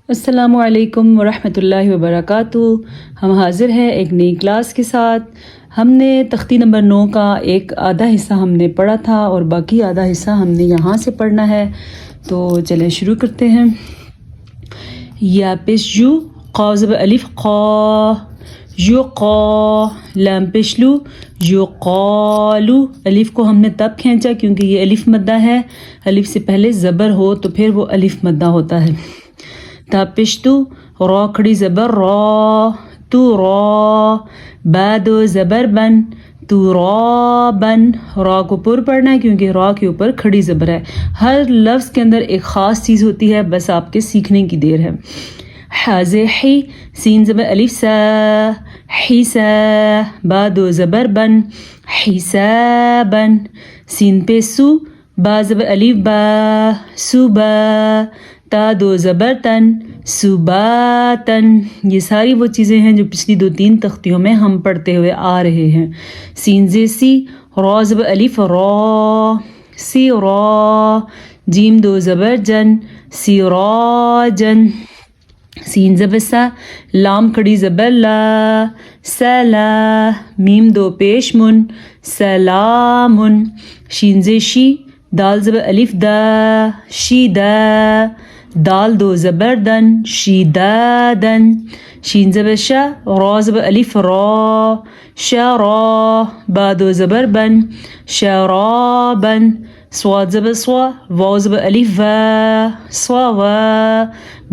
السلام علیکم ورحمۃ اللہ وبرکاتہ۔ ہم حاضر ہیں ایک نئی کلاس کے ساتھ۔ ہم نے تختی نمبر 9 کا ایک آدھا حصہ ہم نے پڑھا تھا اور باقی آدھا حصہ ہم نے یہاں سے پڑھنا ہے، تو چلیں شروع کرتے ہیں۔ یا پیش یو قاذب الف قا یو قا، لام پیشلو یو قالو۔ الف کو ہم نے تب کھینچا کیونکہ یہ الف مدہ ہے، الف سے پہلے زبر ہو تو پھر وہ الف مدہ ہوتا ہے۔ تا پشتو را کھڑی زبر را تو را، بعد زبر بن تو را بن۔ را کو پر پڑھنا ہے کیونکہ را کے اوپر کھڑی زبر ہے۔ ہر لفظ کے اندر ایک خاص چیز ہوتی ہے، بس آپ کے سیکھنے کی دیر ہے۔ حاز حی، سین زبر الف سا حیسا، بعد زبر بن حسابن۔ سین پہ سو، با زبر الف با صوبا، تا دو زبر تن صباتن۔ یہ ساری وہ چیزیں ہیں جو پچھلی 2-3 تختیوں میں ہم پڑھتے ہوئے آ رہے ہیں۔ سین زی سی، را زبر الف را سی را، جیم دو زبر جن سراجن۔ سین زبر سا، لام کھڑی زبر لا سلا، میم دو پیش من سلامن۔ شین زی شی، دال زبر الف دا شیدا، دال دو زبر دن شیدادن۔ شین زبر شا، را زبر الف را شرا، با دو زبر بن شرابن۔ صاد زبر صوا، واو زبر الف و صوا،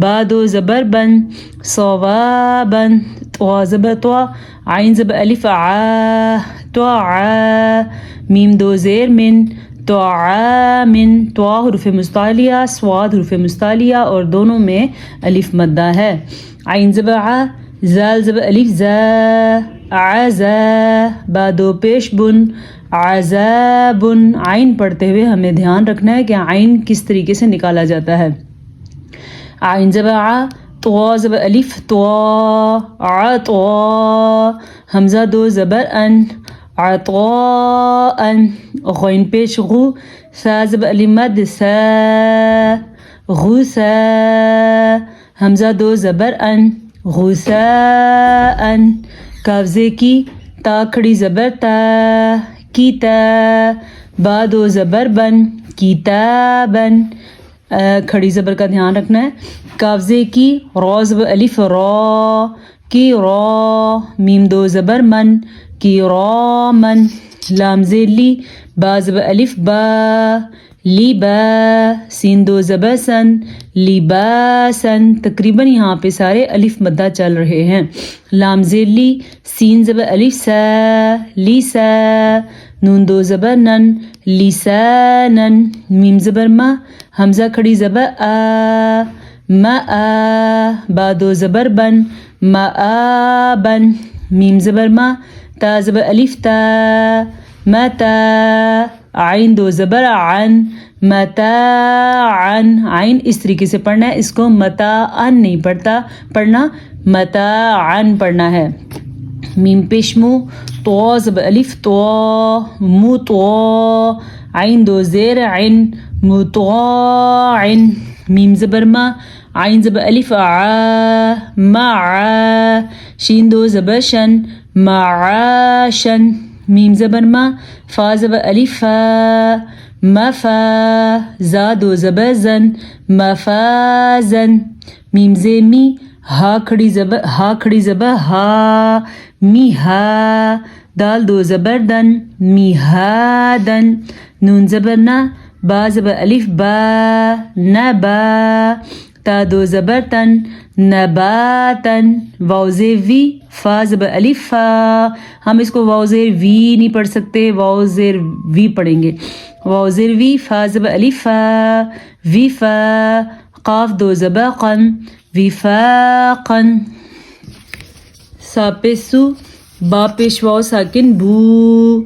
با دو زبر بن صوابن۔ طوا زبر طوا، عین زبر الف عا طوا، میم دو زیر من طعامن۔ طوا حروف مستعلیہ، صاد حروف مستعلیہ اور دونوں میں الف مدہ ہے۔ عین زبر ع، زال زبر الف زا عزا، با دو پیش بن عذابن۔ عین پڑھتے ہوئے ہمیں دھیان رکھنا ہے کہ عین کس طریقے سے نکالا جاتا ہے۔ عین زبر ع، طوا زبر الف طوا عطوا، حمزہ دو زبر ان عطاءن۔ غین پیش غو، سا زبر الف مد سا غسا، حمزہ دو زبر ان غساءن۔ کاف زے کی، تا کھڑی زبر تا کیتا، با دو زبر بن کتابن۔ کھڑی زبر کا دھیان رکھنا ہے۔ کاف زے کی، را زبر الف را کی را، میم دو زبر من کی رامن۔ لام زیر لی، با زبر الف با لی با، سین دو زبر سن لباسن۔ تقریباً یہاں پہ سارے الف مدہ چل رہے ہیں۔ لام زیر لی، سین زبر الف سا لیسا، نون دو زبر نن لسانن۔ میم زبر ما، حمزہ کھڑی زبر آ ما آ، با دو زبر بن مآبن۔ میم زبر ما، تا زبر الف تا متا، عین دو زبر عن متاعن۔ عین اس طریقے سے پڑھنا ہے، اس کو متاعن نہیں پڑھنا متاعن پڑھنا ہے۔ میم پیش مو، طوا زبر الف طوا مو طوا، عین دو زیر عن مطاعن۔ میم زبر ما، عین زبر الف عا معا، شین دو زبر شن معاشن۔ میم زبر ما، فا زبر الف فا مفا، زا دو زبر زن مفازن۔ میم زی می، ہا کھڑی زبر ہا میہا، دال دو زبر دن میہادن۔ نون زبر نا، با زبر الف با نبا، تا دو زبر تن نباتن۔ واو زیر وی، فا زبر الف فا، ہم اس کو واو زیر وی نہیں پڑھ سکتے، واو زیر وی پڑھیں گے۔ واو زیر وی، فا زبر الف فا وی فا، قاف دو زبر قن وفاقن۔ سا پہ سو، با پیش واو ساکن بو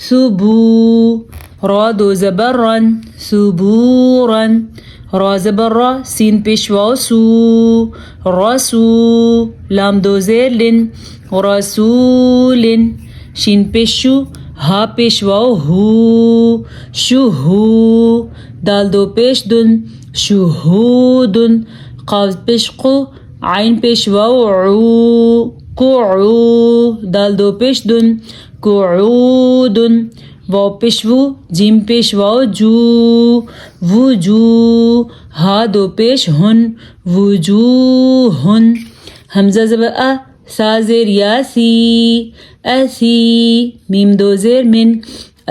سبو، را دو زبر رن سبورن۔ را زبر را، سین پیش واو سو رسو، لام دو زیر لن رسولن۔ شین پیش شو، ہا پیش واو ہو شہو، دال دو پیش دن شہودن۔ قاف پیش قو، عین پیش واو عو، قعو، دال دو پیش دن، قعود، واو پیش وو، جیم پیش واو جو، وجو، ہا دو پیش ہن، وجوہن، حمزہ زبر ا، سا زیر یا سی، اسی، میم دو زیر من،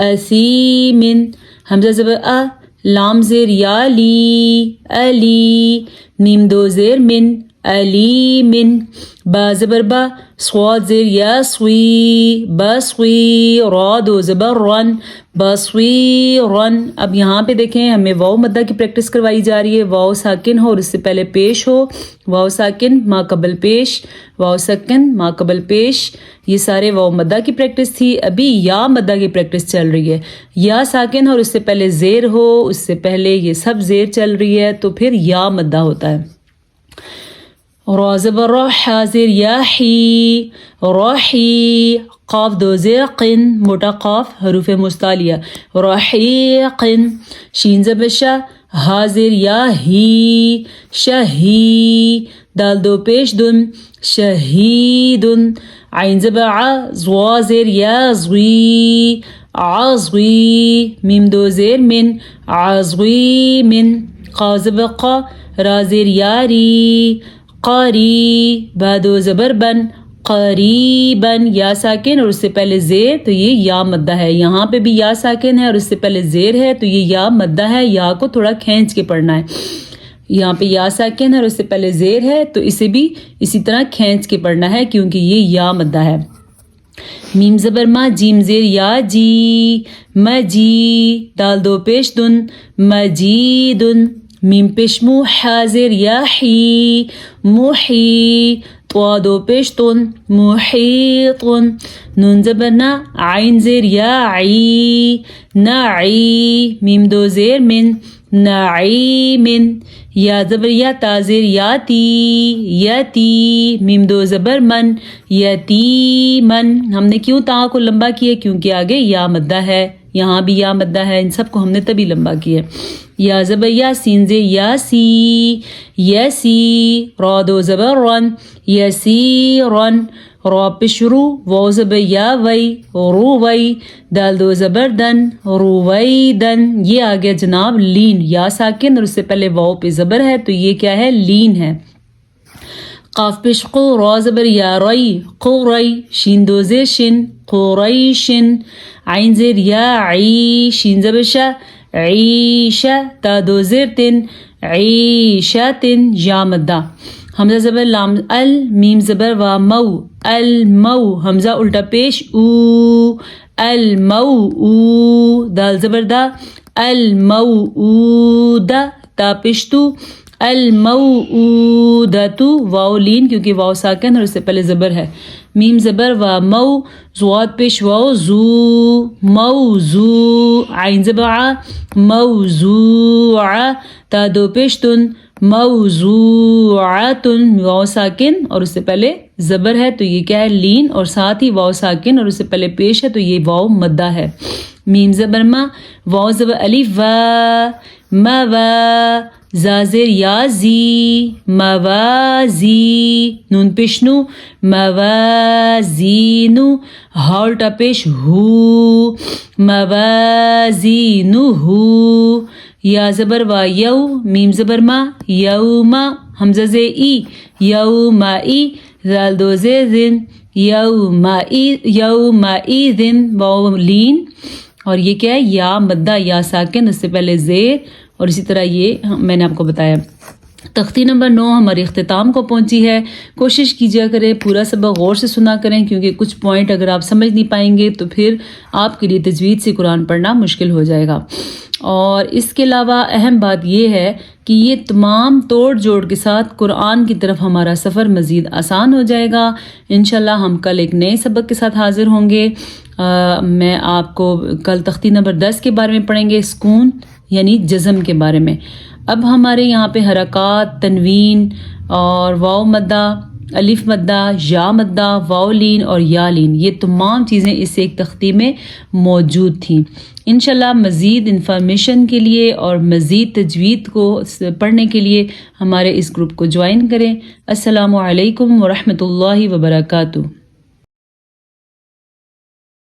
اسیمن، حمزہ زبر ا، لام زیر یا لی، علی، میم دو زیر من، علیمن، با زبر با، صاد زیر یا سوی، بسوی، را دو زبر رن، بصویرن۔ اب یہاں پہ دیکھیں ہمیں واو مدہ کی پریکٹس کروائی جا رہی ہے، واو ساکن ہو اور اس سے پہلے پیش ہو، واو ساکن ما قبل پیش، واو ساکن ما قبل پیش، یہ سارے واو مدہ کی پریکٹس تھی۔ ابھی یا مدہ کی پریکٹس چل رہی ہے، یا ساکن اور اس سے پہلے زیر ہو، اس سے پہلے یہ سب زیر چل رہی ہے تو پھر یا مدہ ہوتا ہے۔ را زبر را، حا زیر یا حی، راحی، قاف دو زیر قن، موٹا قاف حروف مستعلیہ، رحیقن، شین زبر شا، ہا زیر یا ہی، شہی، دال دو پیش دن، شہیدن، عین زبر ع، زوا زیر یا زوی، عزوی، میم دو زیر من، عزویمن، قاف زبر قا، را زیر یا ری، قاری، با دو زبر بن، قریباً، یا ساکن اور اس سے پہلے زیر تو یہ یا مدہ ہے۔ یہاں پہ بھی یا ساکن ہے اور اس سے پہلے زیر ہے تو یہ یا مدہ ہے، یا کو تھوڑا کھینچ کے پڑھنا ہے۔ یہاں پہ یا ساکن ہے اور اس سے پہلے زیر ہے تو اسے بھی اسی طرح کھینچ کے پڑھنا ہے کیونکہ یہ یا مدہ ہے۔ میم زبر ما، جیم زیر یا جی، مجی، دال دو پیش دن، مجیدن، میم پیش مو، حا زیر یا حی، محی، طوا دو پیش تن، محیطن، نون زبر نا، عین زیر یا عی، نعی، میم دو زیر من، نعیمن، یا زبر یا، تا زیر یاتی، یتی، میم دو زبر من، یتیمن۔ ہم نے کیوں تا کو لمبا کیا کیونکہ آگے یا مدہ ہے، یہاں بھی یا مدہ ہے، ان سب کو ہم نے تبھی لمبا کیا۔ یا زبر یا، سین زیر یاسی، یسی، را دو زبر رن، یسیرن، را پیش رو، واو زبر یا وی، رووی، دال دو زبر دن، روویدن۔ یہ آ گیا جناب لین، یا ساکن اور اس سے پہلے واو پہ زبر ہے تو یہ کیا ہے؟ لین ہے۔ قاف پیش قو، را زبر یا رئی، قوری، شین دو زیر شن، قریشن، عین زیر یا عی، شین زبر شا، عیشہ، تا دو زیر تن، عیشتن، یا مدہ۔ حمزہ زبر لام ال، میم زبر و مو، المو، حمزہ الٹا پیش او، المو او، دال زبر دا، الموعودہ، تا پیش تو، الموعودۃ، واو لین کیونکہ واو ساکن اور اس سے پہلے زبر ہے۔ میم زبر و مو، زواد پیش واو زو، موضوع، عین زبر ع، موضوع، تا دو پیش تن، موضوعۃ، واو ساکن اور اس سے پہلے زبر ہے تو یہ کیا ہے؟ لین، اور ساتھ ہی واو ساکن اور اس سے پہلے پیش ہے تو یہ واو مدہ ہے۔ میم زبر ما، واو زبر الف و، مو، زا زیر یا زی، موازی، نون پیش نو، موازینو، ہا الٹا پیش ہو، موازینہو، یا زبر و یو، میم زبر ما، یوما، حمزہ زیر ای، یومائی، زال دو زیر زن، یومائذن، واو لین، اور یہ کیا ہے؟ یا مدہ، یا ساکن، اس سے پہلے زیر، اور اسی طرح یہ میں نے آپ کو بتایا۔ تختی نمبر 9 ہمارے اختتام کو پہنچی ہے۔ کوشش کیجیا کریں پورا سبق غور سے سنا کریں کیونکہ کچھ پوائنٹ اگر آپ سمجھ نہیں پائیں گے تو پھر آپ کے لیے تجوید سے قرآن پڑھنا مشکل ہو جائے گا۔ اور اس کے علاوہ اہم بات یہ ہے کہ یہ تمام توڑ جوڑ کے ساتھ قرآن کی طرف ہمارا سفر مزید آسان ہو جائے گا۔ انشاءاللہ ہم کل ایک نئے سبق کے ساتھ حاضر ہوں گے۔ میں آپ کو کل تختی نمبر 10 کے بارے میں پڑھیں گے، سکون یعنی جزم کے بارے میں۔ اب ہمارے یہاں پہ حرکات، تنوین اور واو مدہ الف مدہ، یا مدہ، واولین اور یالین، یہ تمام چیزیں اس ایک تختی میں موجود تھیں۔ انشاءاللہ مزید انفارمیشن کے لیے اور مزید تجوید کو پڑھنے کے لیے ہمارے اس گروپ کو جوائن کریں۔ السلام علیکم ورحمۃ اللہ وبرکاتہ۔